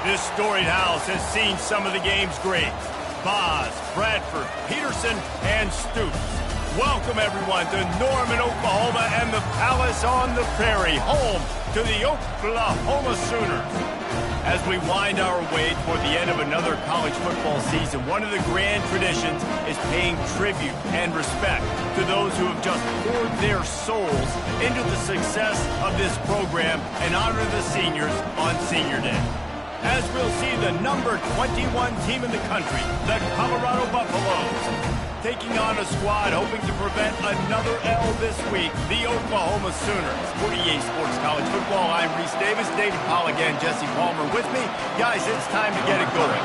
This storied house has seen some of the game's greats. Boz, Bradford, Peterson, and Stoops. Welcome, everyone, to Norman, Oklahoma, and the Palace on the Prairie, home to the Oklahoma Sooners. As we wind our way toward the end of another college football season, one of the grand traditions is paying tribute and respect to those who have just poured their souls into the success of this program and honor the seniors on Senior Day. As we'll see the number 21 team in the country, the Colorado Buffaloes, taking on a squad hoping to prevent another L this week, the Oklahoma Sooners. For EA Sports College Football, I'm Reese Davis, David Pollack, and Jesse Palmer with me. Guys, it's time to get it going.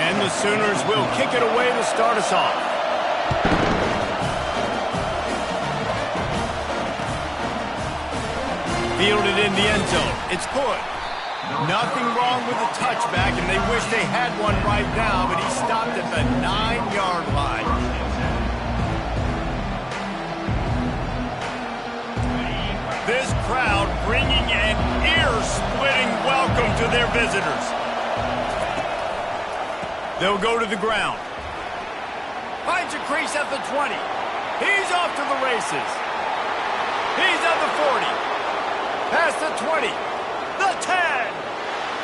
And the Sooners will kick it away to start us off. Fielded in the end zone. It's good. Nothing wrong with the touchback, and they wish they had one right now, but he stopped at the 9-yard line. This crowd bringing an ear-splitting welcome to their visitors. They'll go to the ground. Finds a crease at the 20. He's off to the races. He's at the 40. Past the 20. The 10.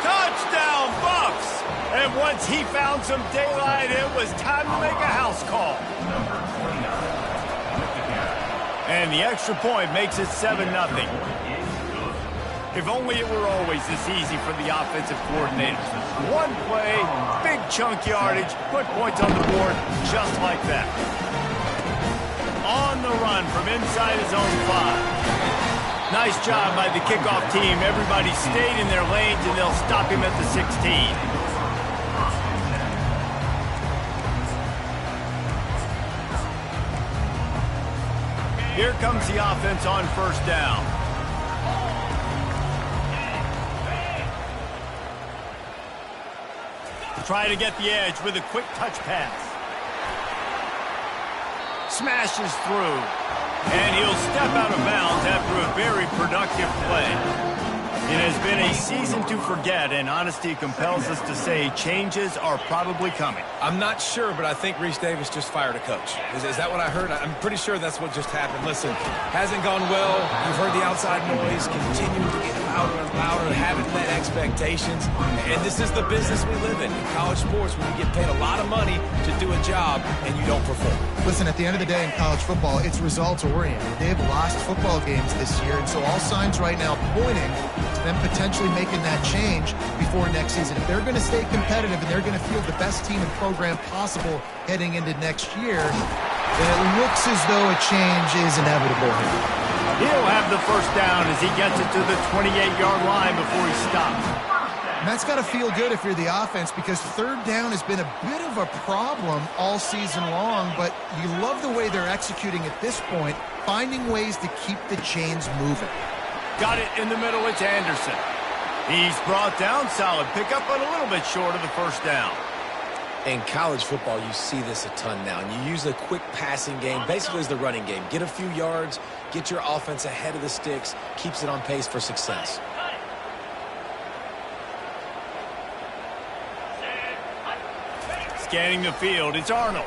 Touchdown, Buffs! And once he found some daylight, it was time to make a house call. And the extra point makes it 7-0. If only it were always this easy for the offensive coordinators. One play, big chunk yardage, put points on the board just like that. On the run from inside his own 5. Nice job by the kickoff team. Everybody stayed in their lanes, and they'll stop him at the 16. Here comes the offense on first down. Try to get the edge with a quick touch pass. Smashes through. And he'll step out of bounds after a very productive play. It has been a season to forget, and honesty compels us to say changes are probably coming. I'm not sure, but I think Reese Davis just fired a coach. Is that what I heard? I'm pretty sure that's what just happened. Listen, hasn't gone well. You've heard the outside noise, continuing to get louder and louder, haven't met expectations. And this is the business we live in college sports, when you get paid a lot of money to do a job and you don't perform. Listen, at the end of the day in college football, it's results oriented. They have lost football games this year, and so all signs right now pointing to them potentially making that change before next season. If they're going to stay competitive and they're going to field the best team and program possible heading into next year, then it looks as though a change is inevitable here. He'll have the first down as he gets it to the 28-yard line before he stops. And that's got to feel good if you're the offense, because third down has been a bit of a problem all season long, but you love the way they're executing at this point, finding ways to keep the chains moving. Got it in the middle, it's Anderson. He's brought down, solid pickup, but a little bit short of the first down. In college football, you see this a ton now, and you use a quick passing game, basically as the running game. Get a few yards, get your offense ahead of the sticks, keeps it on pace for success. Scanning the field, it's Arnold.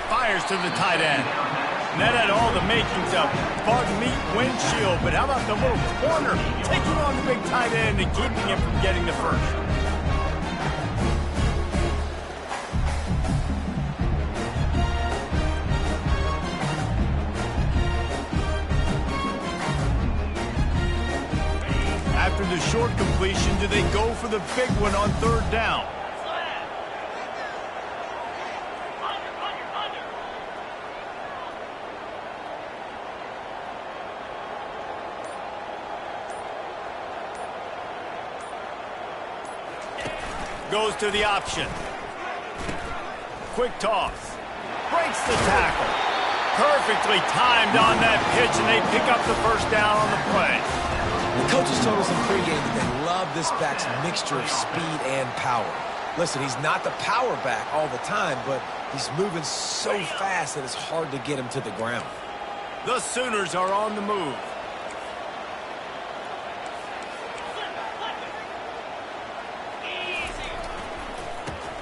Fires to the tight end. And that had all the makings of bug meat windshield, but how about the little corner taking on the big tight end and keeping him from getting the first? After the short completion, do they go for the big one on third down? Goes to the option. Quick toss. Breaks the tackle. Perfectly timed on that pitch, and they pick up the first down on the play. The coaches told us in pregame that they love this back's mixture of speed and power. Listen, he's not the power back all the time, but he's moving so fast that it's hard to get him to the ground. The Sooners are on the move.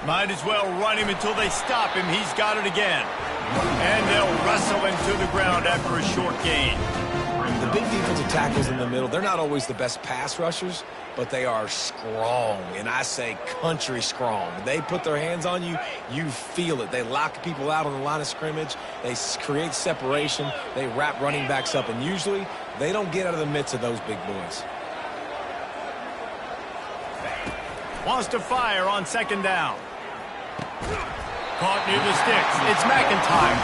Might as well run him until they stop him. He's got it again. And they'll wrestle him to the ground after a short gain. The big defensive tackles in the middle, they're not always the best pass rushers, but they are strong, and I say country strong. They put their hands on you, you feel it. They lock people out on the line of scrimmage. They create separation. They wrap running backs up, and usually they don't get out of the midst of those big boys. Wants to fire on second down. Caught near the sticks. It's McIntyre.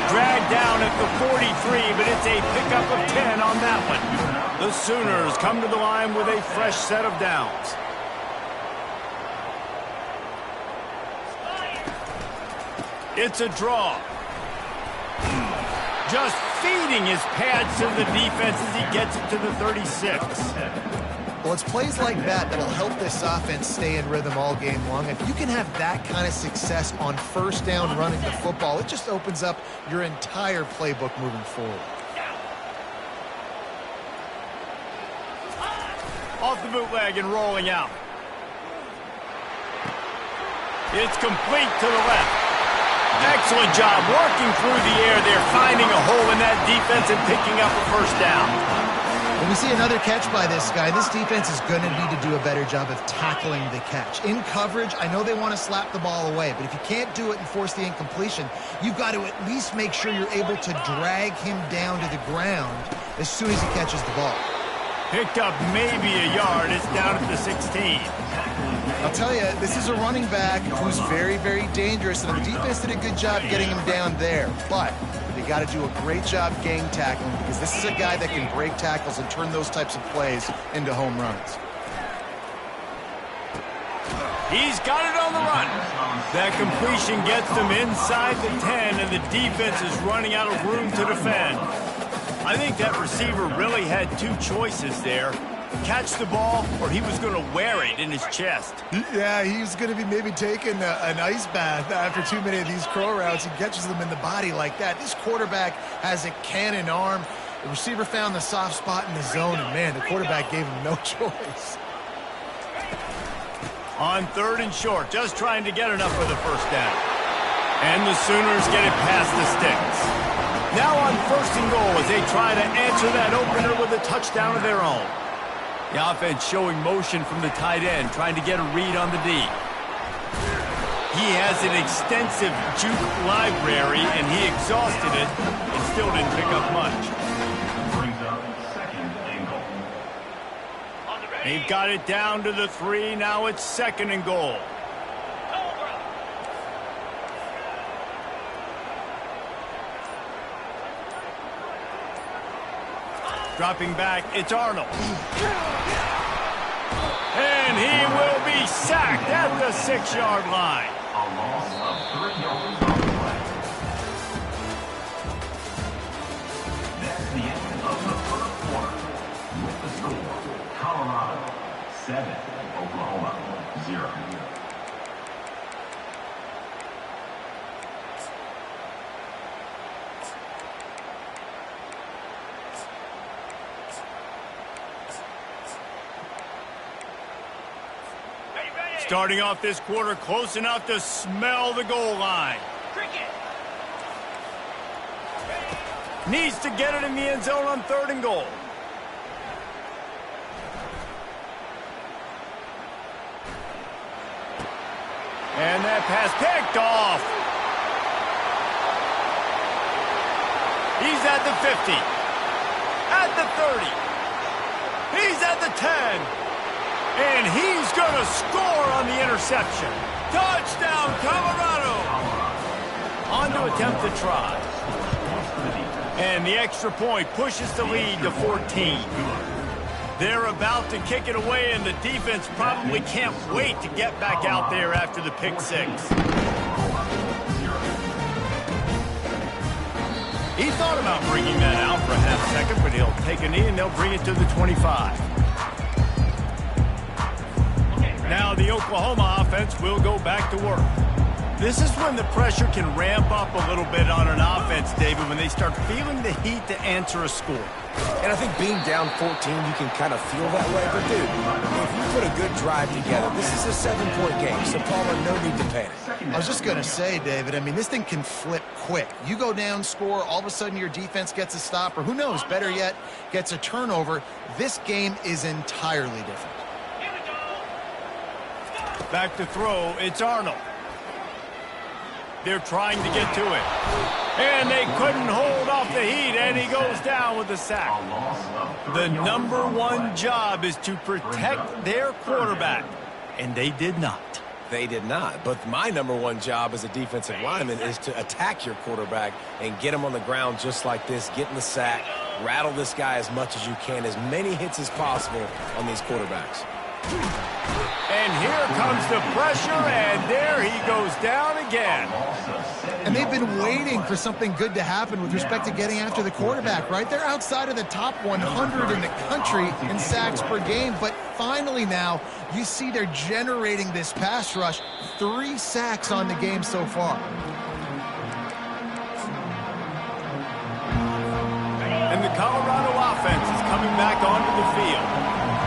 Dragged down at the 43, but it's a pickup of 10 on that one. The Sooners come to the line with a fresh set of downs. It's a draw. Just feeding his pads to the defense as he gets it to the 36. Well, it's plays like that that'll help this offense stay in rhythm all game long. If you can have that kind of success on first down running the football, it just opens up your entire playbook moving forward. Off the bootleg and rolling out. It's complete to the left. Excellent job working through the air there, finding a hole in that defense and picking up a first down. When we see another catch by this guy, this defense is going to need to do a better job of tackling the catch. In coverage, I know they want to slap the ball away, but if you can't do it and force the incompletion, you've got to at least make sure you're able to drag him down to the ground as soon as he catches the ball. Picked up maybe a yard. It's down at the 16. I'll tell you, this is a running back who's very, very dangerous, and the defense did a good job getting him down there. But they got to do a great job gang tackling because this is a guy that can break tackles and turn those types of plays into home runs. He's got it on the run. That completion gets them inside the 10, and the defense is running out of room to defend. I think that receiver really had two choices there. Catch the ball, or he was going to wear it in his chest. Yeah, he's going to be maybe taking an ice bath after too many of these crow routes. He catches them in the body like that. This quarterback has a cannon arm. The receiver found the soft spot in the zone, and, man, the quarterback gave him no choice. On third and short, just trying to get enough for the first down. And the Sooners get it past the sticks. Now on first and goal as they try to answer that opener with a touchdown of their own. The offense showing motion from the tight end, trying to get a read on the D. He has an extensive juke library, and he exhausted it and still didn't pick up much. They've got it down to the 3. Now it's second and goal. Dropping back, it's Arnold. And he will be sacked at the 6-yard line. A loss of 3 yards on the play. That's the end of the first quarter. With the score, Colorado 7, Oklahoma 0. Starting off this quarter close enough to smell the goal line. Needs to get it in the end zone on third and goal. And that pass picked off. He's at the 50. At the 30. He's at the 10. And he's going to score on the interception. Touchdown, Colorado! On to attempt to try. And the extra point pushes the lead to 14. They're about to kick it away, and the defense probably can't wait to get back out there after the pick six. He thought about bringing that out for a half second, but he'll take a knee and they'll bring it to the 25. Now the Oklahoma offense will go back to work. This is when the pressure can ramp up a little bit on an offense, David, when they start feeling the heat to answer a score. And I think being down 14, you can kind of feel that way. But, dude, if you put a good drive together, this is a 7-point game, so Palmer, no need to panic. I was just going to say, David, I mean, this thing can flip quick. You go down, score, all of a sudden your defense gets a stop, or who knows, better yet, gets a turnover. This game is entirely different. Back to throw, it's Arnold. They're trying to get to it. And they couldn't hold off the heat, and he goes down with the sack. The number one job is to protect their quarterback, and they did not. They did not. But my number one job as a defensive lineman is to attack your quarterback and get him on the ground just like this, get in the sack, rattle this guy as much as you can, as many hits as possible on these quarterbacks. And here comes the pressure, and there he goes down again. And they've been waiting for something good to happen with respect to getting after the quarterback, right? They're outside of the top 100 in the country in sacks per game, but finally now you see they're generating this pass rush. 3 sacks on the game so far. And the Colorado offense is coming back onto the field.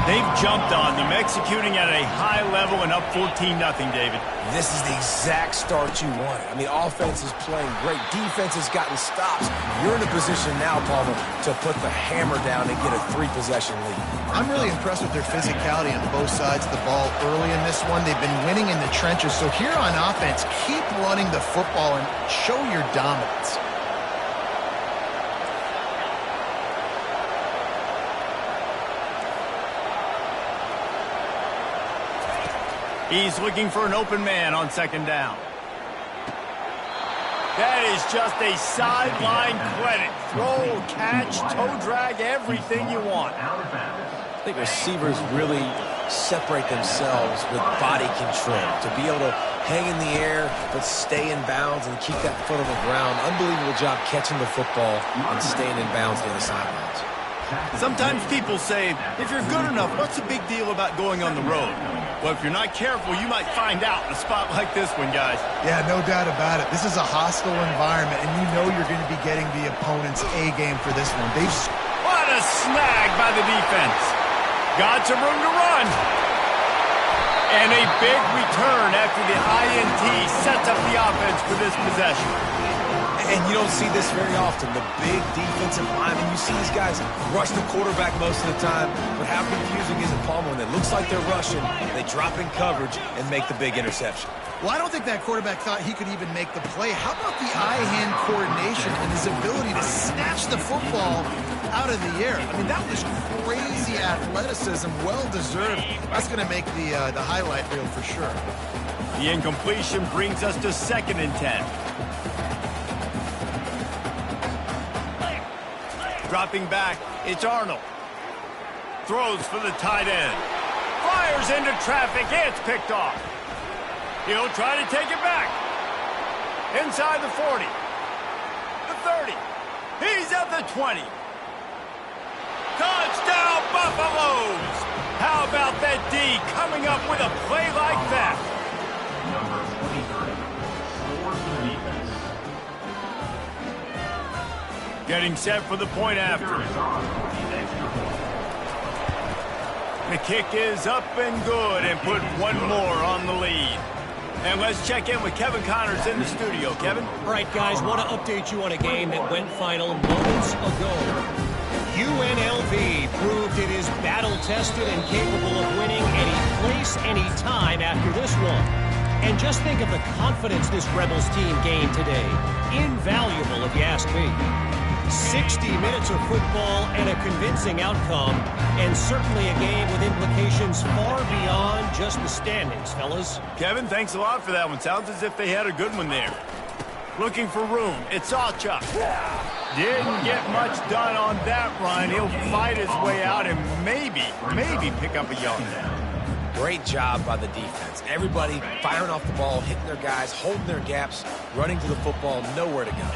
They've jumped on them, executing at a high level and up 14-0, David. This is the exact start you want. I mean, offense is playing great. Defense has gotten stops. You're in a position now, Palmer, to put the hammer down and get a 3-possession lead. I'm really impressed with their physicality on both sides of the ball early in this one. They've been winning in the trenches. So here on offense, keep running the football and show your dominance. He's looking for an open man on second down. That is just a sideline credit. Throw, catch, toe drag, everything you want. I think receivers really separate themselves with body control to be able to hang in the air but stay in bounds and keep that foot on the ground. Unbelievable job catching the football and staying in bounds near the sidelines. Sometimes people say, if you're good enough, what's the big deal about going on the road? Well, if you're not careful, you might find out in a spot like this one, guys. Yeah, no doubt about it. This is a hostile environment, and you know you're going to be getting the opponent's A game for this one. What a snag by the defense. Got some room to run. And a big return after the INT sets up the offense for this possession. And you don't see this very often. The big defensive linemen, you see these guys rush the quarterback most of the time, but how confusing is it, Palmer, when it looks like they're rushing, they drop in coverage and make the big interception? Well, I don't think that quarterback thought he could even make the play. How about the eye-hand coordination and his ability to snatch the football out of the air? I mean, that was crazy athleticism, well-deserved. That's going to make the highlight reel for sure. The incompletion brings us to 2nd and 10. Dropping back, it's Arnold. Throws for the tight end. Fires into traffic, it's picked off. He'll try to take it back. Inside the 40. The 30. He's at the 20. Touchdown, Buffaloes! How about that D coming up with a play like that? Number 23, scores the defense. Getting set for the point after. The kick is up and good and put one more on the lead. And let's check in with Kevin Connors in the studio. Kevin? All right, guys, want to update you on a game that went final moments ago. UNLV proved it is battle-tested and capable of winning any place, any time after this one. And just think of the confidence this Rebels team gained today. Invaluable, if you ask me. 60 minutes of football and a convincing outcome, and certainly a game with implications far beyond just the standings, fellas. Kevin, thanks a lot for that one. Sounds as if they had a good one there. Looking for room. It's Sawchuk. Didn't get much done on that run. He'll fight his way out and maybe pick up a yard. Great job by the defense. Everybody firing off the ball, hitting their guys, holding their gaps, running to the football, nowhere to go.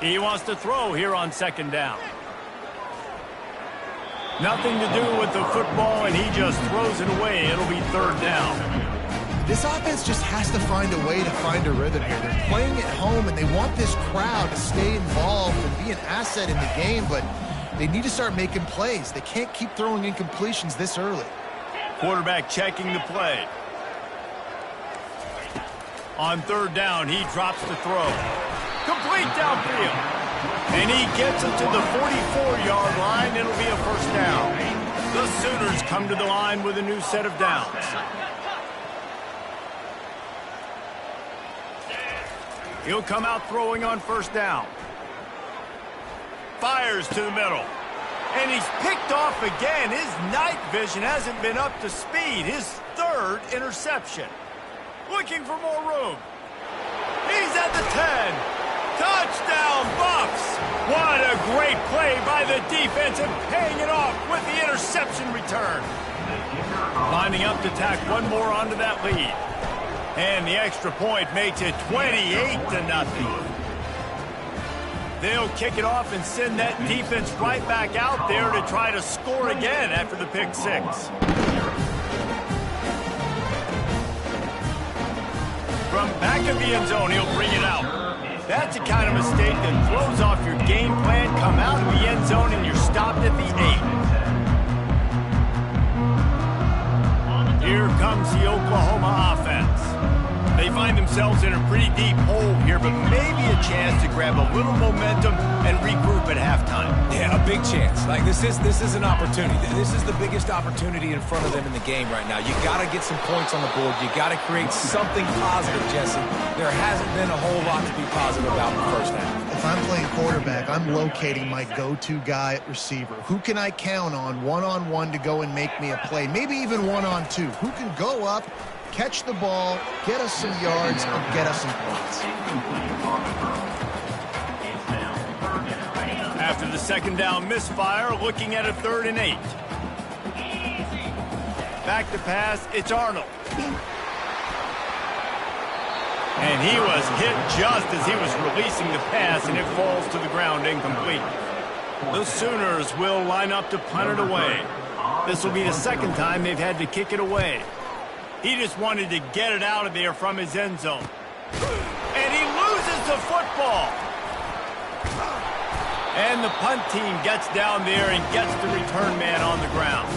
He wants to throw here on 2nd down. Nothing to do with the football, and he just throws it away. It'll be 3rd down. This offense just has to find a way to find a rhythm here. They're playing at home, and they want this crowd to stay involved and be an asset in the game, but they need to start making plays. They can't keep throwing incompletions this early. Quarterback checking the play. On third down, he drops the throw. Complete downfield. And he gets it to the 44-yard line. It'll be a first down. The Sooners come to the line with a new set of downs. He'll come out throwing on first down. Fires to the middle. And he's picked off again. His night vision hasn't been up to speed. His third interception. Looking for more room. He's at the 10. Touchdown, Bucs. What a great play by the defense and paying it off with the interception return. Lining up to tack one more onto that lead. And the extra point makes it 28-0. They'll kick it off and send that defense right back out there to try to score again after the pick six. From back of the end zone, he'll bring it out. That's the kind of mistake that throws off your game plan. Come out of the end zone and you're stopped at the 8. Here comes the Oklahoma offense. They find themselves in a pretty deep hole here, but maybe a chance to grab a little momentum and regroup at halftime. Yeah, a big chance. Like this is an opportunity. This is the biggest opportunity in front of them in the game right now. You got to get some points on the board. You got to create something positive, Jesse. There hasn't been a whole lot to be positive about in the first half. If I'm playing quarterback, I'm locating my go-to guy at receiver. Who can I count on one-on-one to go and make me a play? Maybe even one-on-two. Who can go up, catch the ball, get us some yards, and get us some points. After the second down misfire, looking at a 3rd and 8. Back to pass, it's Arnold. And he was hit just as he was releasing the pass, and it falls to the ground incomplete. The Sooners will line up to punt it away. This will be the second time they've had to kick it away. He just wanted to get it out of there from his end zone. And he loses the football. And the punt team gets down there and gets the return man on the ground.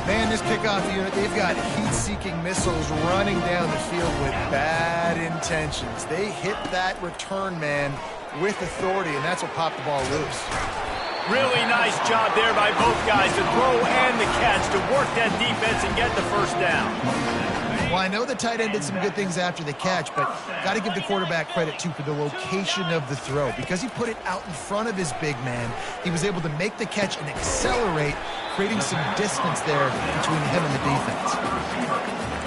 Man, this kickoff unit, they've got heat-seeking missiles running down the field with bad intentions. They hit that return man with authority, and that's what popped the ball loose. Really nice job there by both guys to throw and the catch to work that defense and get the first down. Well, I know the tight end did some good things after the catch, but got to give the quarterback credit, too, for the location of the throw. Because he put it out in front of his big man, he was able to make the catch and accelerate, creating some distance there between him and the defense.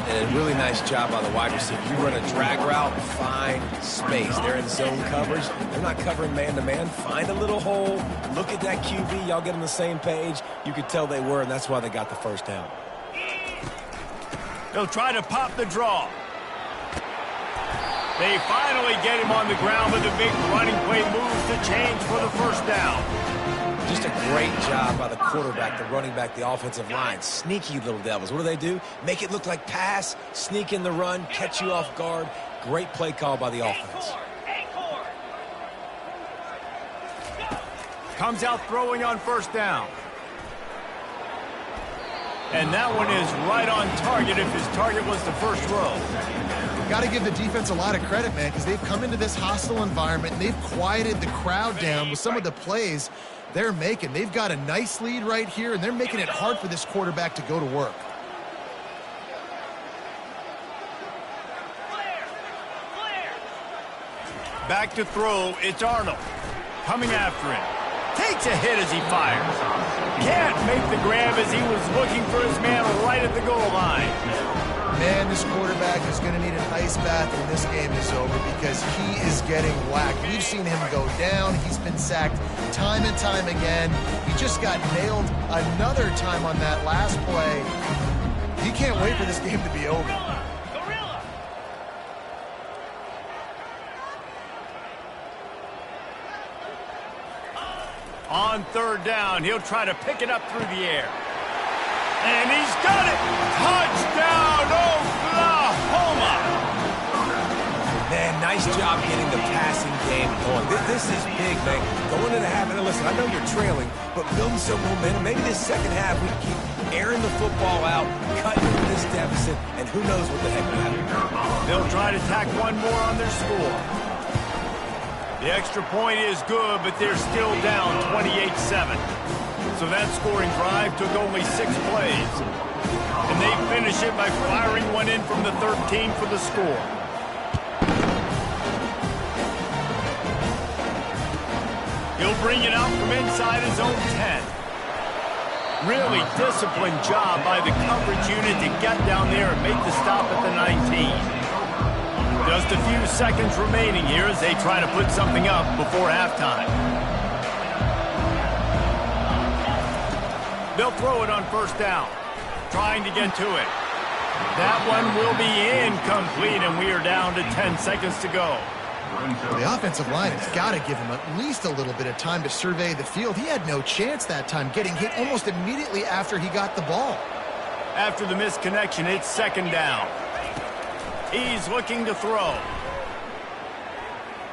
And a really nice job by the wide receiver. You run a drag route, find space. They're in zone coverage. They're not covering man-to-man. Find a little hole. Look at that QB. Y'all get on the same page. You could tell they were, and that's why they got the first down. They'll try to pop the draw. They finally get him on the ground with a big running play moves to change for the first down. Just a great job by the quarterback, the running back, the offensive line. Sneaky little devils. What do? Make it look like pass, sneak in the run, catch you off guard. Great play call by the offense. Comes out throwing on first down. And that one is right on target if his target was the first row. Got to give the defense a lot of credit, man, because they've come into this hostile environment and they've quieted the crowd down with some of the plays they're making. They've got a nice lead right here, and they're making it hard for this quarterback to go to work. Back to throw, it's Arnold. Coming after him. Takes a hit as he fires. Can't make the grab as he was looking for his man right at the goal line. Man, this quarterback is going to need an ice bath when this game is over because he is getting whacked. We've seen him go down. He's been sacked time and time again. He just got nailed another time on that last play. He can't wait for this game to be over. On third down, he'll try to pick it up through the air. And he's got it! Touchdown, Oklahoma! going. This is big, man. Going into half, and listen, I know you're trailing, but building some momentum. Maybe this second half we keep airing the football out, cutting into this deficit, and who knows what the heck will happen. They'll try to tack one more on their score. The extra point is good, but they're still down 28-7. So that scoring drive took only 6 plays. And they finish it by firing one in from the 13 for the score. He'll bring it out from inside his own 10. Really disciplined job by the coverage unit to get down there and make the stop at the 19. Just a few seconds remaining here as they try to put something up before halftime. They'll throw it on first down, trying to get to it. That one will be incomplete, and we are down to 10 seconds to go. Well, the offensive line has got to give him at least a little bit of time to survey the field. He had no chance that time, getting hit almost immediately after he got the ball. After the misconnection, it's second down. He's looking to throw.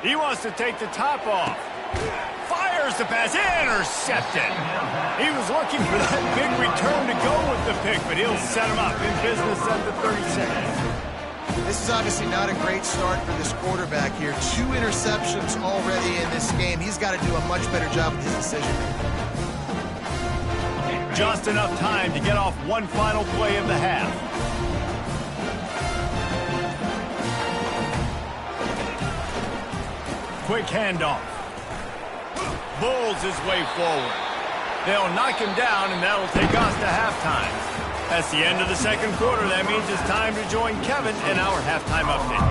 He wants to take the top off. Fires the pass, intercepted. He was looking for that big return to go with the pick, but he'll set him up in business at the 36. This is obviously not a great start for this quarterback here. 2 interceptions already in this game. He's got to do a much better job with his decision. Just enough time to get off one final play of the half. Quick handoff. Bulls his way forward. They'll knock him down, and that'll take us to halftime. That's the end of the second quarter. That means it's time to join Kevin in our halftime update.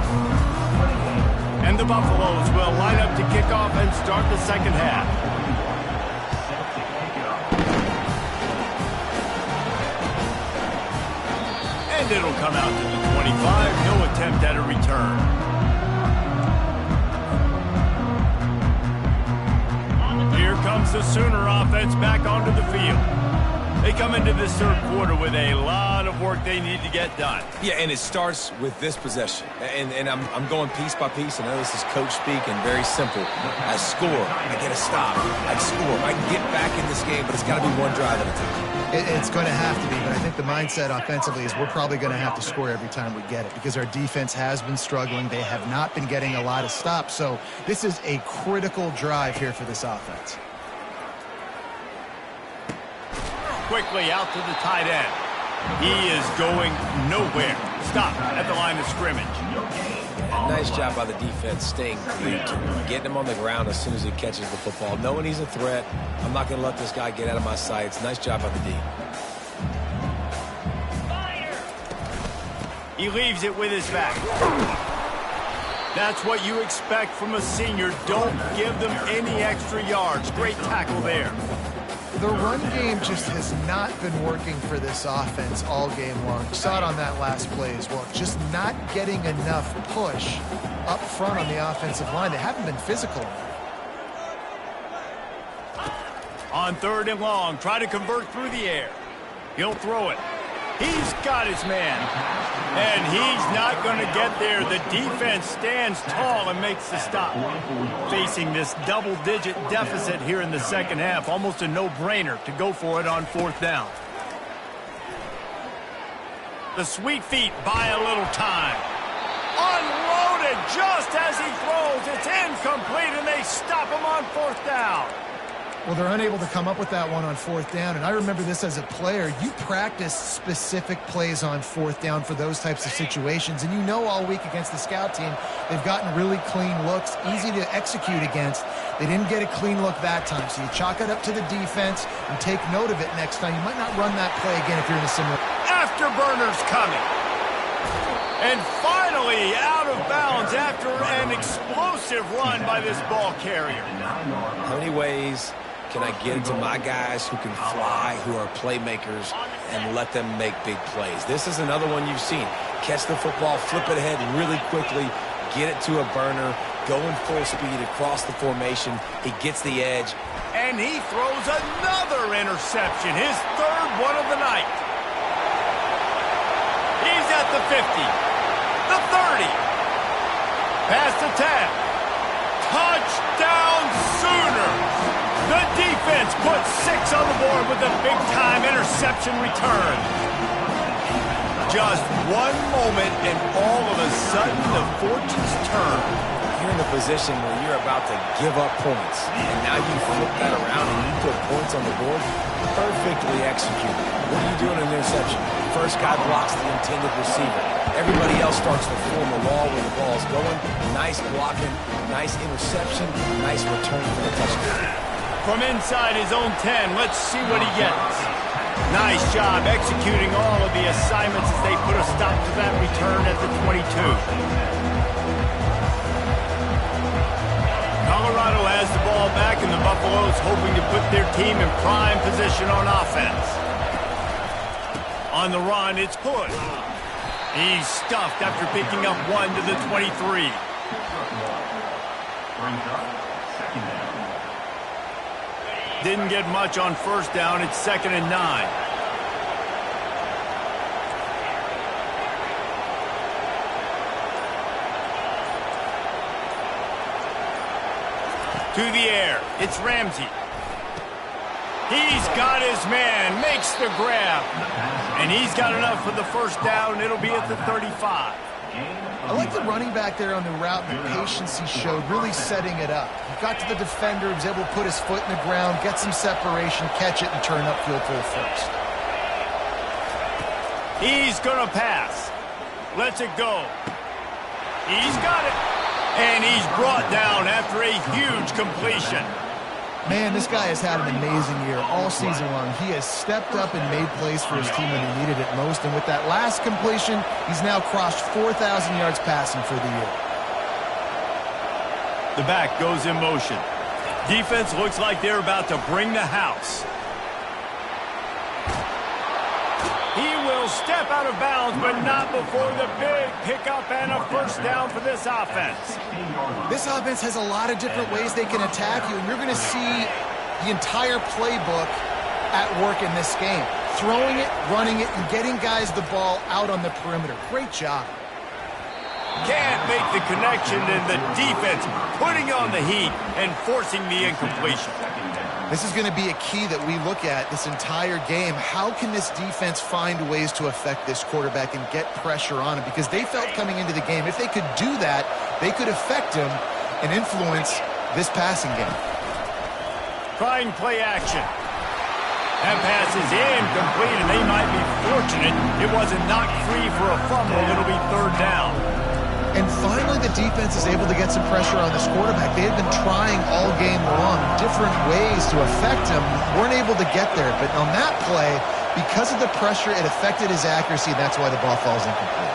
And the Buffaloes will line up to kick off and start the second half. And it'll come out to the 25. No attempt at a return. Here comes the Sooner offense back onto the field. They come into this third quarter with a lot of work they need to get done. Yeah, and it starts with this possession. And I'm going piece by piece. I know this is coach speak and very simple. I score, I get a stop, I score. I can get back in this game, but it's got to be one drive at a time. It's going to have to be, but I think the mindset offensively is we're probably going to have to score every time we get it because our defense has been struggling. They have not been getting a lot of stops, so this is a critical drive here for this offense. Quickly out to the tight end. He is going nowhere. Stop at the line of scrimmage. Nice job by the defense staying clean, getting him on the ground as soon as he catches the football, knowing he's a threat. I'm not going to let this guy get out of my sights. Nice job by the D. He leaves it with his back. That's what you expect from a senior. Don't give them any extra yards. Great tackle there. The run game just has not been working for this offense all game long. You saw it on that last play as well. Just not getting enough push up front on the offensive line. They haven't been physical. On third and long, try to convert through the air. He'll throw it. He's got his man. And he's not going to get there. The defense stands tall and makes the stop. Facing this double-digit deficit here in the second half, almost a no-brainer to go for it on fourth down. The sweet feet buy a little time. Unloaded just as he throws. It's incomplete, and they stop him on fourth down. Well, they're unable to come up with that one on fourth down. And I remember this as a player. You practice specific plays on fourth down for those types of situations. And you know all week against the scout team, they've gotten really clean looks, easy to execute against. They didn't get a clean look that time. So you chalk it up to the defense and take note of it next time. You might not run that play again if you're in a similar... Afterburners coming. And finally out of bounds after an explosive run by this ball carrier. How many ways can I get it to my guys who can fly, who are playmakers, and let them make big plays? This is another one you've seen. Catch the football, flip it ahead really quickly, get it to a burner, going full speed across the formation. He gets the edge. And he throws another interception, his third one of the night. He's at the 50, the 30, past the 10. Touchdown Sooners! The defense puts 6 on the board with a big-time interception return. Just one moment, and all of a sudden, the fortunes turn. You're in a position where you're about to give up points, and now you flip that around and you put points on the board. Perfectly executed. What are you doing in an interception? First guy blocks the intended receiver. Everybody else starts to form a wall where the ball's going. Nice blocking, nice interception, nice return for the touchdown. From inside his own 10, let's see what he gets. Nice job executing all of the assignments as they put a stop to that return at the 22. Colorado has the ball back, and the Buffaloes hoping to put their team in prime position on offense. On the run, it's Hood. He's stuffed after picking up 1 to the 23. Brings up second down. Didn't get much on first down. It's 2nd and 9. To the air. It's Ramsey. He's got his man. Makes the grab. And he's got enough for the first down. It'll be at the 35. I like the running back there on the route, the patience he showed, really setting it up. He got to the defender, was able to put his foot in the ground, get some separation, catch it, and turn upfield for the first. He's going to pass. Lets it go. He's got it. And he's brought down after a huge completion. Man, this guy has had an amazing year all season long. He has stepped up and made plays for his team when he needed it most. And with that last completion, he's now crossed 4,000 yards passing for the year. The back goes in motion. Defense looks like they're about to bring the house. He will step out of bounds, but not before the big pickup and a first down for this offense. This offense has a lot of different ways they can attack you, and you're going to see the entire playbook at work in this game. Throwing it, running it, and getting guys the ball out on the perimeter. Great job. Can't make the connection, and the defense putting on the heat and forcing the incompletion. This is going to be a key that we look at this entire game. How can this defense find ways to affect this quarterback and get pressure on him? Because they felt coming into the game, if they could do that, they could affect him and influence this passing game. Trying play action. That pass is incomplete, and they might be fortunate it wasn't knocked free for a fumble. It'll be 3rd down. And finally, the defense is able to get some pressure on this quarterback. They had been trying all game long different ways to affect him. Weren't able to get there. But on that play, because of the pressure, it affected his accuracy, and that's why the ball falls incomplete.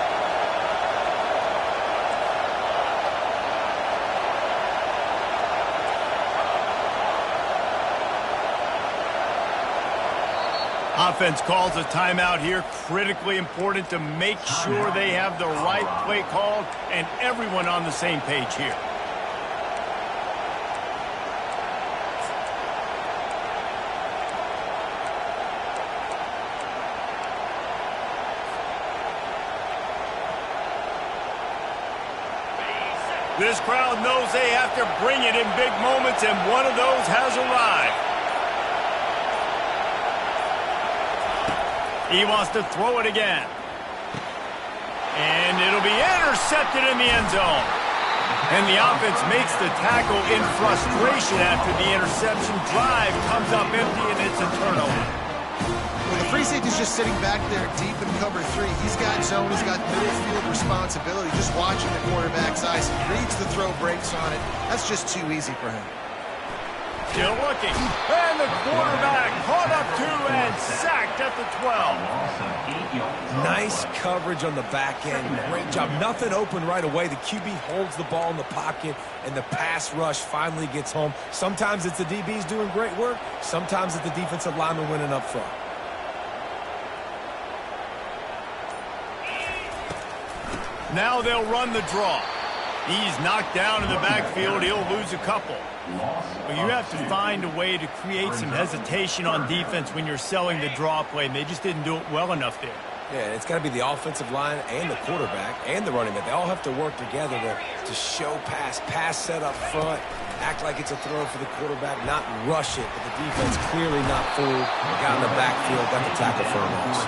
Offense calls a timeout here. Critically important to make sure they have the right play called and everyone on the same page here. This crowd knows they have to bring it in big moments, and one of those has arrived. He wants to throw it again. And it'll be intercepted in the end zone. And the offense makes the tackle in frustration after the interception. Drive comes up empty, and it's a turnover. Well, the free safety's just sitting back there deep in cover 3. He's got zone. He's got middle field responsibility. Just watching the quarterback's eyes. He reads the throw, breaks on it. That's just too easy for him. Still looking. And the quarterback caught up to and sacked at the 12. Nice coverage on the back end. Great job. Nothing open right away. The QB holds the ball in the pocket, and the pass rush finally gets home. Sometimes it's the DBs doing great work. Sometimes it's the defensive lineman winning up front. Now they'll run the draw. He's knocked down in the backfield. He'll lose a couple. But you have to find a way to create some hesitation on defense when you're selling the draw play, and they just didn't do it well enough there. Yeah, it's got to be the offensive line and the quarterback and the running back. They all have to work together to show pass set up front, act like it's a throw for the quarterback, not rush it, but the defense clearly not fooled. Got in the backfield, got the tackle for a loss.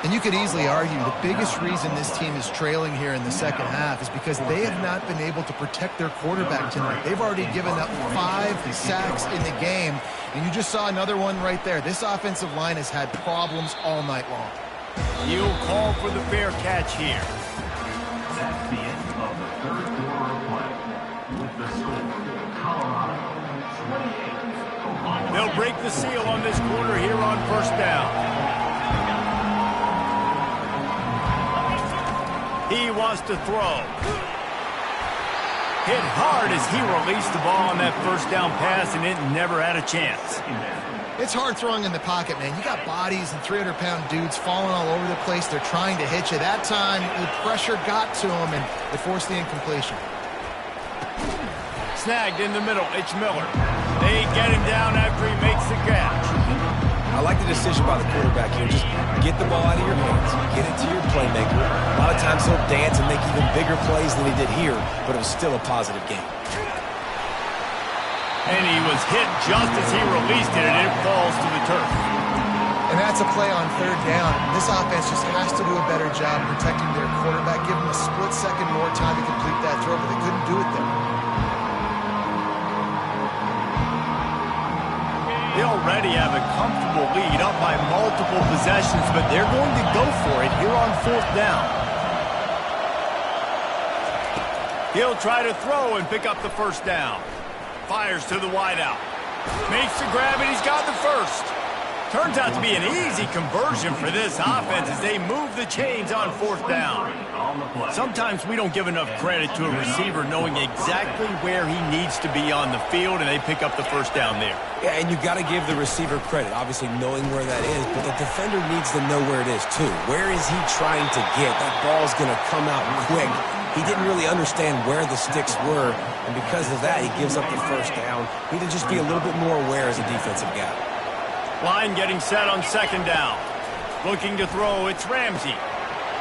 And you could easily argue the biggest reason this team is trailing here in the second half is because they have not been able to protect their quarterback tonight. They've already given up 5 sacks in the game, and you just saw another one right there. This offensive line has had problems all night long. He'll call for the fair catch here. That's the end of the third quarter of play. With the score, Colorado 28, Oklahoma. They'll break the seal on this quarter here on first down. He wants to throw. Hit hard as he released the ball on that first down pass, and it never had a chance. It's hard throwing in the pocket, man. You got bodies and 300-pound dudes falling all over the place. They're trying to hit you. That time, the pressure got to him, and it forced the incompletion. Snagged in the middle. It's Miller. They get him down after he makes the catch. I like the decision by the quarterback here. Just get the ball out of your hands. Get it to your playmaker. A lot of times he'll dance and make even bigger plays than he did here, but it was still a positive game. And he was hit just as he released it, and it falls to the turf. And that's a play on third down. This offense just has to do a better job protecting their quarterback. Give him a split second more time to complete that throw, but they couldn't do it there. They already have a comfortable lead up by multiple possessions, but they're going to go for it here on fourth down. He'll try to throw and pick up the first down. Fires to the wideout. Makes the grab, and he's got the first. Turns out to be an easy conversion for this offense as they move the chains on fourth down. Sometimes we don't give enough credit to a receiver knowing exactly where he needs to be on the field, and they pick up the first down there. Yeah, and you got to give the receiver credit, obviously knowing where that is, but the defender needs to know where it is too. Where is he trying to get? That ball's going to come out quick. He didn't really understand where the sticks were, and because of that, he gives up the first down. Need to just be a little bit more aware as a defensive guy. Line getting set on second down. Looking to throw, it's Ramsey.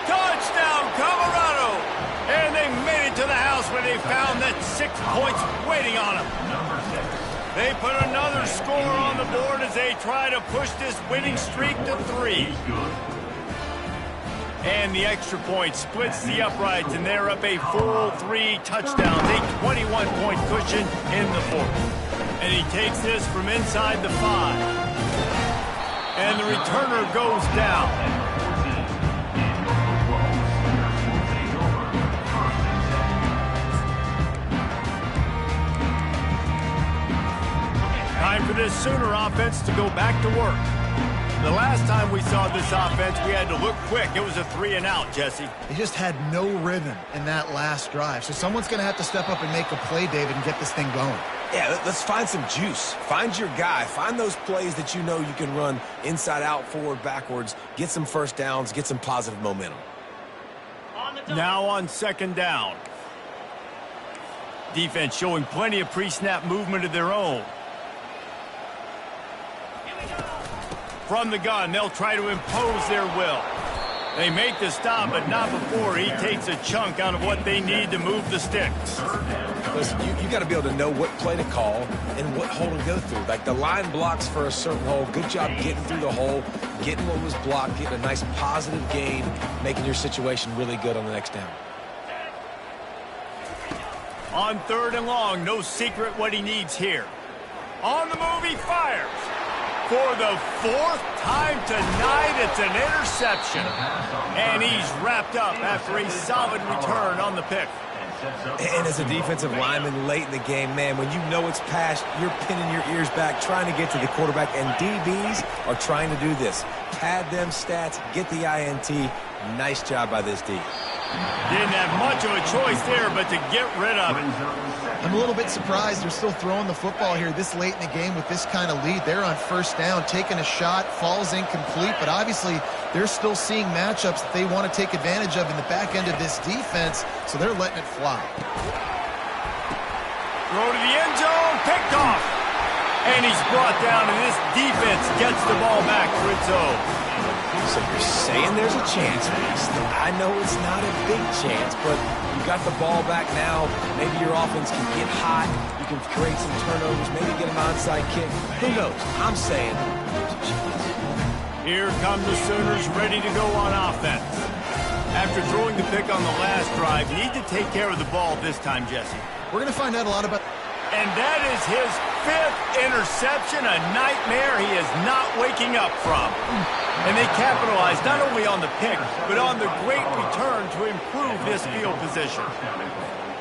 Touchdown, Colorado! And they made it to the house where they found that 6 points waiting on them. They put another score on the board as they try to push this winning streak to 3. And the extra point splits the uprights, and they're up a full 3 touchdowns, a 21-point cushion in the fourth. And he takes this from inside the 5. And the returner goes down. Time for this Sooner offense to go back to work. The last time we saw this offense, we had to look quick. It was a 3-and-out, Jesse. They just had no rhythm in that last drive. So someone's going to have to step up and make a play, David, and get this thing going. Yeah, let's find some juice. Find your guy. Find those plays that you know you can run inside out, forward, backwards. Get some first downs. Get some positive momentum. Now on second down. Defense showing plenty of pre-snap movement of their own. From the gun, they'll try to impose their will. They make the stop, but not before he takes a chunk out of what they need to move the sticks. Listen, you got to be able to know what play to call and what hole to go through. Like the line blocks for a certain hole. Good job getting through the hole, getting what was blocked, getting a nice positive gain, making your situation really good on the next down. On third and long, no secret what he needs here. On the move, he fires. For the 4th time tonight, it's an interception. And he's wrapped up after a solid return on the pick. And as a defensive lineman late in the game, man, when you know it's passed, you're pinning your ears back, trying to get to the quarterback, and DBs are trying to do this. Pad them stats, get the INT. Nice job by this D. Didn't have much of a choice there, but to get rid of it. I'm a little bit surprised they're still throwing the football here this late in the game with this kind of lead. They're on first down, taking a shot, falls incomplete, but obviously they're still seeing matchups that they want to take advantage of in the back end of this defense, so they're letting it fly. Throw to the end zone, picked off. And he's brought down, and this defense gets the ball back for its own. So you're saying there's a chance, Reese. I know it's not a big chance, but you got the ball back now. Maybe your offense can get hot. You can create some turnovers, maybe get an onside kick. Who knows? I'm saying there's a chance. Here come the Sooners ready to go on offense. After throwing the pick on the last drive, need to take care of the ball this time, Jesse. We're going to find out a lot about... And that is his 5th interception, a nightmare he is not waking up from. And they capitalized not only on the pick, but on the great return to improve this field position.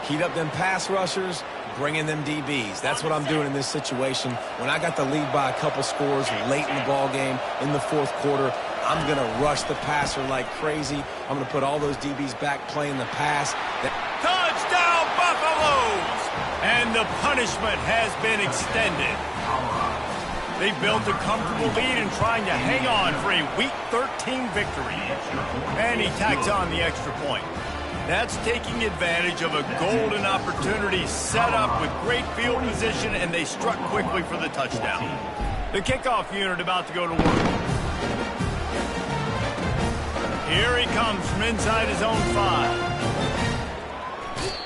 Heat up them pass rushers, bring in them DBs. That's what I'm doing in this situation. When I got the lead by a couple scores late in the ball game in the 4th quarter, I'm going to rush the passer like crazy. I'm going to put all those DBs back playing the pass. Touchdown, Buffaloes! And the punishment has been extended. They built a comfortable lead and trying to hang on for a Week 13 victory. And he tacks on the extra point. That's taking advantage of a golden opportunity set up with great field position, and they struck quickly for the touchdown. The kickoff unit about to go to work. Here he comes from inside his own 5.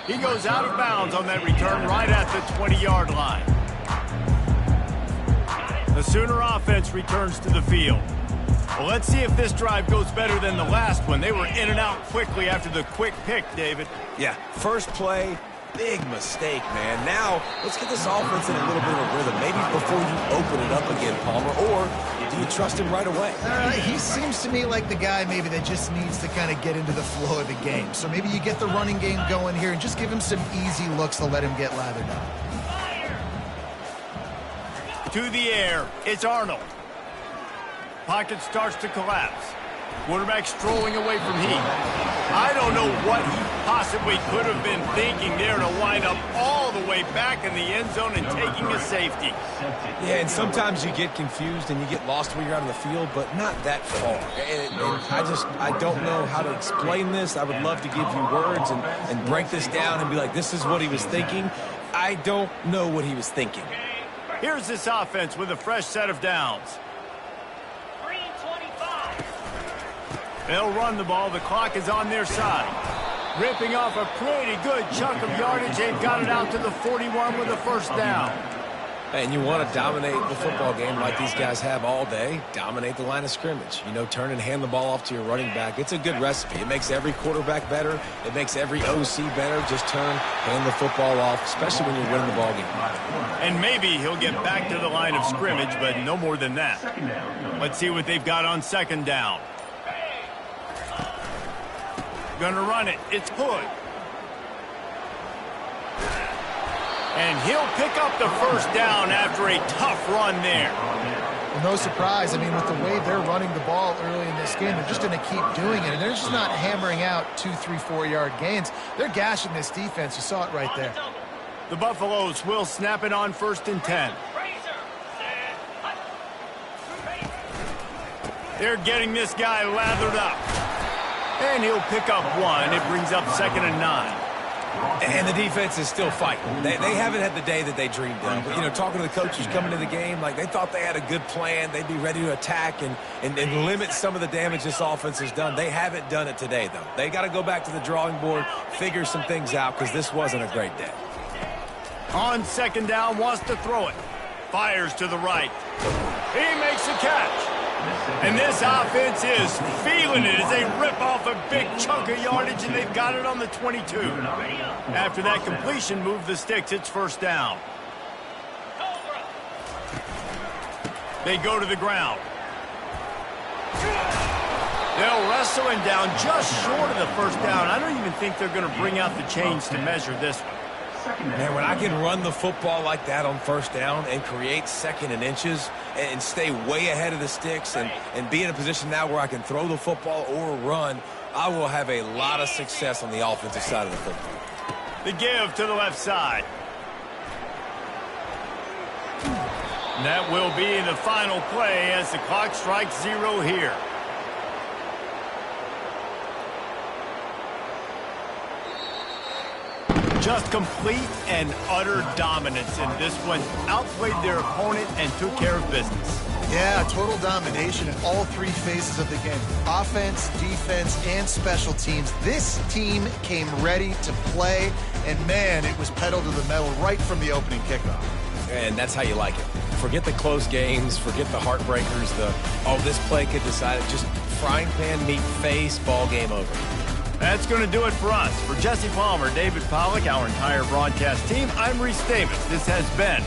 He goes out of bounds on that return right at the 20-yard line. The Sooner offense returns to the field. Well, let's see if this drive goes better than the last one. They were in and out quickly after the quick pick, David. Yeah, first play, big mistake, man. Now, let's get this offense in a little bit of a rhythm. Maybe before you open it up again, Palmer, or do you trust him right away? He seems to me like the guy maybe that just needs to kind of get into the flow of the game. So maybe you get the running game going here and just give him some easy looks to let him get lathered up. To the air, it's Arnold. Pocket starts to collapse. Quarterback strolling away from Heath. I don't know what he possibly could have been thinking there to wind up all the way back in the end zone and taking a safety. Yeah, and sometimes you get confused and you get lost when you're out of the field, but not that far. And I don't know how to explain this. I would love to give you words and break this down and be like, this is what he was thinking. I don't know what he was thinking. Here's this offense with a fresh set of downs. They'll run the ball. The clock is on their side. Ripping off a pretty good chunk of yardage. They've got it out to the 41 with a first down. And you want to dominate the football game like these guys have all day. Dominate the line of scrimmage. You know, turn and hand the ball off to your running back. It's a good recipe. It makes every quarterback better. It makes every OC better. Just turn, hand the football off, especially when you're winning the ball game. And maybe he'll get back to the line of scrimmage, but no more than that. Let's see what they've got on second down. Gonna run it. It's Hood. And he'll pick up the first down after a tough run there. Well, no surprise. I mean, with the way they're running the ball early in this game, they're just going to keep doing it. And they're just not hammering out 2, 3, 4-yard gains. They're gashing this defense. You saw it right there. The Buffaloes will snap it on 1st and 10. They're getting this guy lathered up. And he'll pick up 1. It brings up 2nd and 9. And the defense is still fighting. They haven't had the day that they dreamed of. But, you know, talking to the coaches coming to the game, like they thought they had a good plan. They'd be ready to attack and limit some of the damage this offense has done. They haven't done it today, though. They got to go back to the drawing board, figure some things out, because this wasn't a great day. On second down, wants to throw it. Fires to the right. He makes a catch. And this offense is feeling it as they rip off a big chunk of yardage, and they've got it on the 22. After that completion, move the sticks. It's first down. They go to the ground. They'll wrestle him down just short of the first down. I don't even think they're going to bring out the chains to measure this one. Man, when I can run the football like that on first down and create 2nd and inches and stay way ahead of the sticks and be in a position now where I can throw the football or run, I will have a lot of success on the offensive side of the football. The give to the left side. And that will be the final play as the clock strikes 0 here. Just complete and utter dominance in this one. Outplayed their opponent and took care of business. Yeah, total domination in all three phases of the game. Offense, defense, and special teams. This team came ready to play, and man, it was pedal to the metal right from the opening kickoff. And that's how you like it. Forget the close games, forget the heartbreakers, this play could decide it. Just frying pan meet face, ball game over. That's going to do it for us. For Jesse Palmer, David Pollack, our entire broadcast team, I'm Reese Davis. This has been